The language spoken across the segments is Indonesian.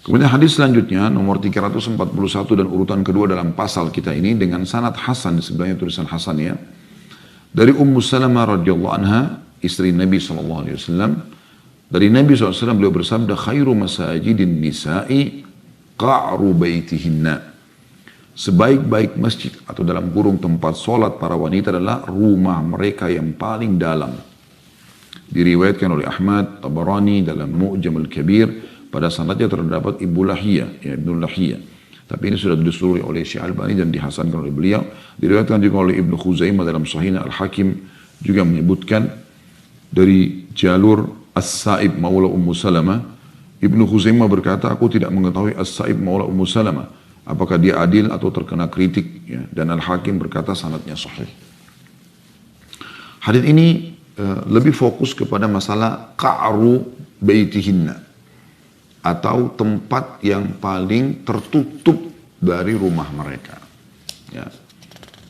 Kemudian hadis selanjutnya nomor 341 dan urutan kedua dalam pasal kita ini dengan sanad hasan, sebenarnya tulisan hasan ya. Dari Ummu Salamah radhiyallahu anha, istri Nabi SAW. Dari Nabi SAW beliau bersabda, khairu masajidin nisa'i qa'ru baitihinna. Sebaik-baik masjid atau dalam kurung tempat solat para wanita adalah rumah mereka yang paling dalam. Diriwayatkan oleh Ahmad Tabarani dalam Mu'jam al-Kabir, pada sanadnya terdapat Ibu Lahiyah, ya Ibnu Lahiyah. Tapi ini sudah diseluri oleh Syekh Albani dan dihasankan oleh beliau. Diriwayatkan juga oleh Ibnu Khuzaimah dalam Sahihnya Al-Hakim juga menyebutkan dari jalur As-Sa'ib Maula Ummu Salamah. Ibnu Khuzaimah berkata, aku tidak mengetahui As-Sa'ib Maula Ummu Salamah, apakah dia adil atau terkena kritik, ya. Dan Al-Hakim berkata sanadnya sahih. Hadis ini lebih fokus kepada masalah qa'ru baitihinna, atau tempat yang paling tertutup dari rumah mereka. Ya.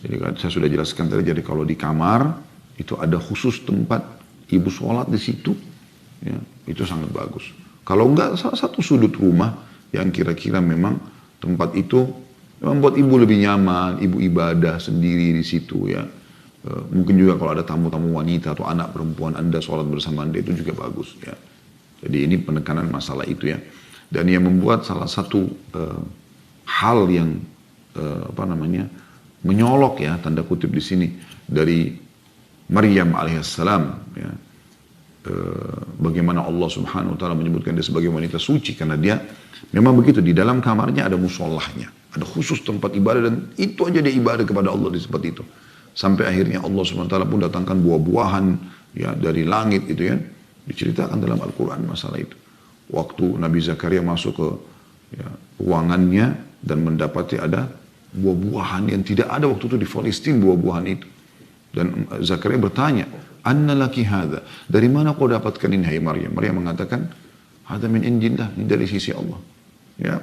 Jadi saya sudah jelaskan tadi, jadi kalau di kamar itu ada khusus tempat ibu sholat di situ, ya, itu sangat bagus. Kalau enggak, salah satu sudut rumah yang kira-kira memang tempat itu membuat ibu lebih nyaman, ibu ibadah sendiri di situ ya. Mungkin juga kalau ada tamu-tamu wanita atau anak perempuan Anda sholat bersama Anda, itu juga bagus ya. Jadi ini penekanan masalah itu ya. Dan yang membuat salah satu hal yang menyolok ya tanda kutip di sini dari Maryam alaihissalam ya. Bagaimana Allah Subhanahu wa taala menyebutkan dia sebagai wanita suci karena dia memang begitu, di dalam kamarnya ada mushollahnya, ada khusus tempat ibadah, dan itu aja dia ibadah kepada Allah di tempat itu. Sampai akhirnya Allah Subhanahu wa taala pun datangkan buah-buahan ya dari langit itu ya. Diceritakan dalam Al-Quran masalah itu. Waktu Nabi Zakaria masuk ke ya, ruangannya dan mendapati ada buah-buahan yang tidak ada waktu itu di Palestina, buah-buahan itu. Dan Zakaria bertanya, anna laki hadha, dari mana kau dapatkan ini hai Maryam? Maryam mengatakan, hadha min indillah, ini dari sisi Allah. Ya,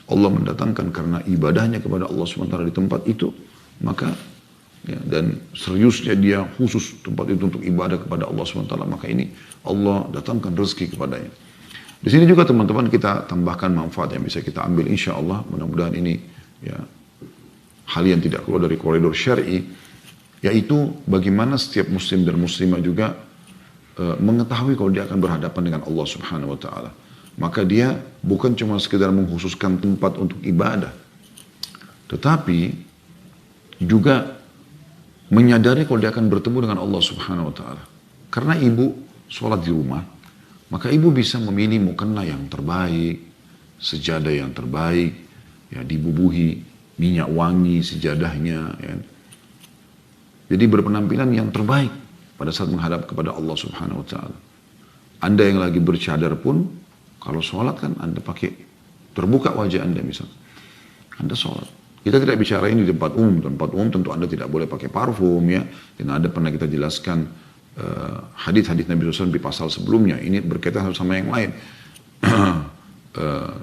Allah mendatangkan karena ibadahnya kepada Allah SWT di tempat itu, maka ya, dan seriusnya dia khusus tempat itu untuk ibadah kepada Allah SWT, maka ini Allah datangkan rezeki kepadanya. Di sini juga teman-teman kita tambahkan manfaat yang bisa kita ambil, insya Allah mudah-mudahan ini ya hal yang tidak keluar dari koridor syar'i, yaitu bagaimana setiap muslim dan muslimah juga mengetahui kalau dia akan berhadapan dengan Allah Subhanahu wa taala. Maka dia bukan cuma sekedar mengkhususkan tempat untuk ibadah, tetapi juga menyadari kalau dia akan bertemu dengan Allah Subhanahu wa taala. Karena ibu sholat di rumah, maka ibu bisa memilih mukena yang terbaik, sejadah yang terbaik, ya dibubuhi minyak wangi sejadahnya, ya. Jadi berpenampilan yang terbaik pada saat menghadap kepada Allah Subhanahu wa taala. Anda yang lagi bercadar pun kalau sholat kan Anda pakai terbuka wajah Anda misalnya. Anda sholat. Kita tidak bicara ini di tempat umum. Tempat umum tentu Anda tidak boleh pakai parfum ya. Dan ada pernah kita jelaskan hadis-hadis Nabi SAW di pasal sebelumnya. Ini berkaitan sama yang lain.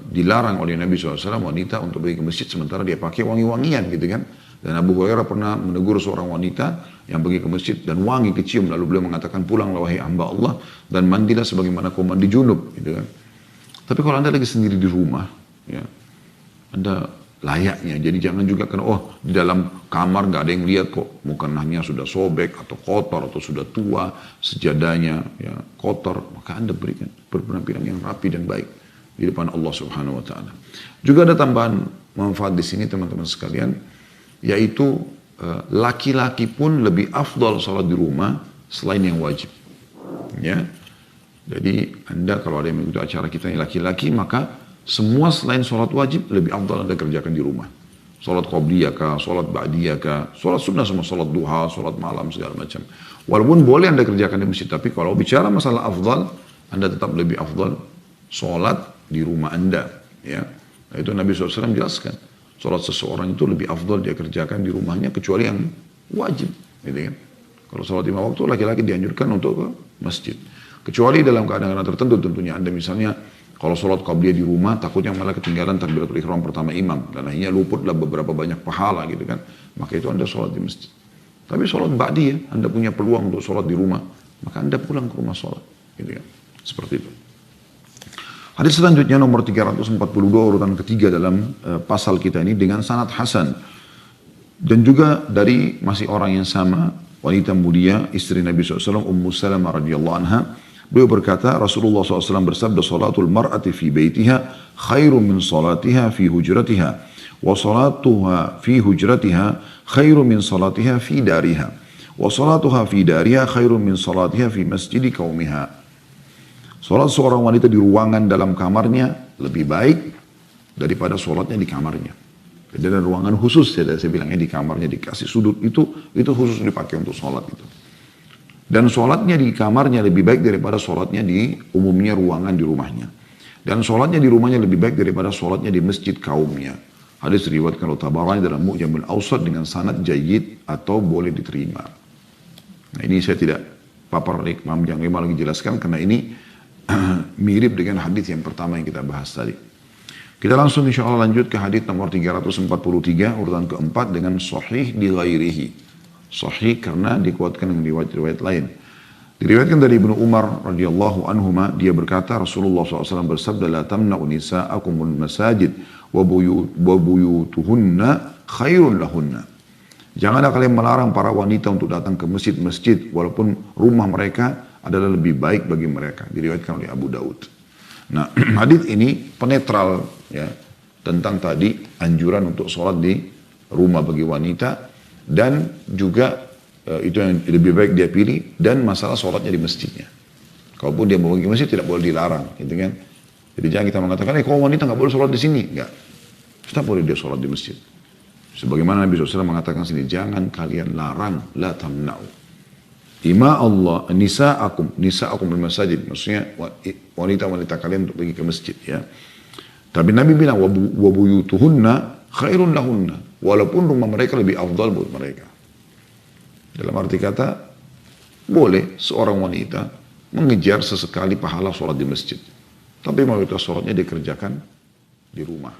Dilarang oleh Nabi SAW wanita untuk pergi ke masjid sementara dia pakai wangi-wangian gitu kan. Dan Abu Hurairah pernah menegur seorang wanita yang pergi ke masjid dan wangi kecium. Lalu beliau mengatakan, pulanglah wahai hamba Allah dan mandilah sebagaimana kau mandi junub gitu kan. Tapi kalau Anda lagi sendiri di rumah ya, Anda layaknya. Jadi jangan juga karena di dalam kamar nggak ada yang lihat kok, mukenahnya sudah sobek atau kotor atau sudah tua, sejadahnya ya kotor, maka Anda berikan berpenampilan yang rapi dan baik di depan Allah Subhanahu wa taala. Juga ada tambahan manfaat di sini teman-teman sekalian, yaitu laki-laki pun lebih afdal salat di rumah selain yang wajib. Ya. Jadi Anda kalau ada yang mengikuti acara kita yang laki-laki, maka semua selain sholat wajib lebih afdal Anda kerjakan di rumah. Sholat qabliyah kah, sholat ba'diyah kah, sholat sunnah sama sholat duha, sholat malam segala macam. Walaupun boleh Anda kerjakan di masjid, tapi kalau bicara masalah afdal, Anda tetap lebih afdal sholat di rumah Anda. Ya, nah, itu Nabi SAW jelaskan. Sholat seseorang itu lebih afdal dia kerjakan di rumahnya kecuali yang wajib. Gitu kan? Kalau sholat 5 waktu laki-laki dianjurkan untuk ke masjid. Kecuali dalam keadaan tertentu tentunya. Anda misalnya kalau sholat qabliyah di rumah takutnya malah ketinggalan takbiratul ihram pertama imam. Dan akhirnya luputlah beberapa banyak pahala gitu kan. Maka itu Anda sholat di masjid. Tapi sholat ba'diyah, Anda punya peluang untuk sholat di rumah. Maka Anda pulang ke rumah sholat. Gitu kan. Seperti itu. Hadis selanjutnya nomor 342 urutan ketiga dalam pasal kita ini dengan sanad hasan. Dan juga dari masih orang yang sama, wanita mulia, istri Nabi SAW, Ummu Salamah radhiyallahu anha. Beliau berkata, Rasulullah SAW bersabda, salatul mar'ati fi baitiha khairum min salatiha fi hujratiha. Wa salatuha fi hujratiha khairum min salatiha fi dariha. Wa salatuha fi dariha khairum min salatiha fi masjidi qaumiha. Salat seorang wanita di ruangan dalam kamarnya lebih baik daripada salatnya di kamarnya. Jadi ada ruangan khusus, ya, saya bilangnya di kamarnya dikasih sudut itu khusus dipakai untuk salat itu. Dan salatnya di kamarnya lebih baik daripada salatnya di umumnya ruangan di rumahnya. Dan salatnya di rumahnya lebih baik daripada salatnya di masjid kaumnya. Hadis riwayatkan oleh Tabarani dalam Mu'jamul Awsat dengan sanad jayyid atau boleh diterima. Nah ini saya tidak papar Imam yang lagi jelaskan karena ini mirip dengan hadis yang pertama yang kita bahas tadi. Kita langsung insya Allah lanjut ke hadis nomor 343 urutan keempat dengan sahih di ghairihi. Sahih karena dikuatkan dengan riwayat-riwayat lain. Diriwayatkan dari Ibnu Umar radhiyallahu anhuma, dia berkata Rasulullah SAW bersabda, la tamna'u nisa'akumul masajid wa buyutuhunna khairun lahunna. Janganlah kalian melarang para wanita untuk datang ke masjid-masjid walaupun rumah mereka adalah lebih baik bagi mereka. Diriwayatkan oleh Abu Daud. Nah, hadis ini penetral ya tentang tadi anjuran untuk sholat di rumah bagi wanita dan juga itu yang lebih baik dia pilih dan masalah sholatnya di masjidnya. Kalaupun dia mau pergi masjid tidak boleh dilarang, gitu kan? Jadi jangan kita mengatakan, kalau wanita nggak boleh sholat di sini, nggak. Tetap boleh dia sholat di masjid. Sebagaimana Nabi SAW mengatakan sini, jangan kalian larang, la tamna'u. Ima Allah, nisa'akum bil masajid. Maksudnya wanita-wanita kalian untuk pergi ke masjid ya. Tapi Nabi bilang, wabuyutuhunna khairun lahunna. Walaupun rumah mereka lebih afdal buat mereka. Dalam arti kata, boleh seorang wanita mengejar sesekali pahala sholat di masjid. Tapi mayoritas sholatnya dikerjakan di rumah.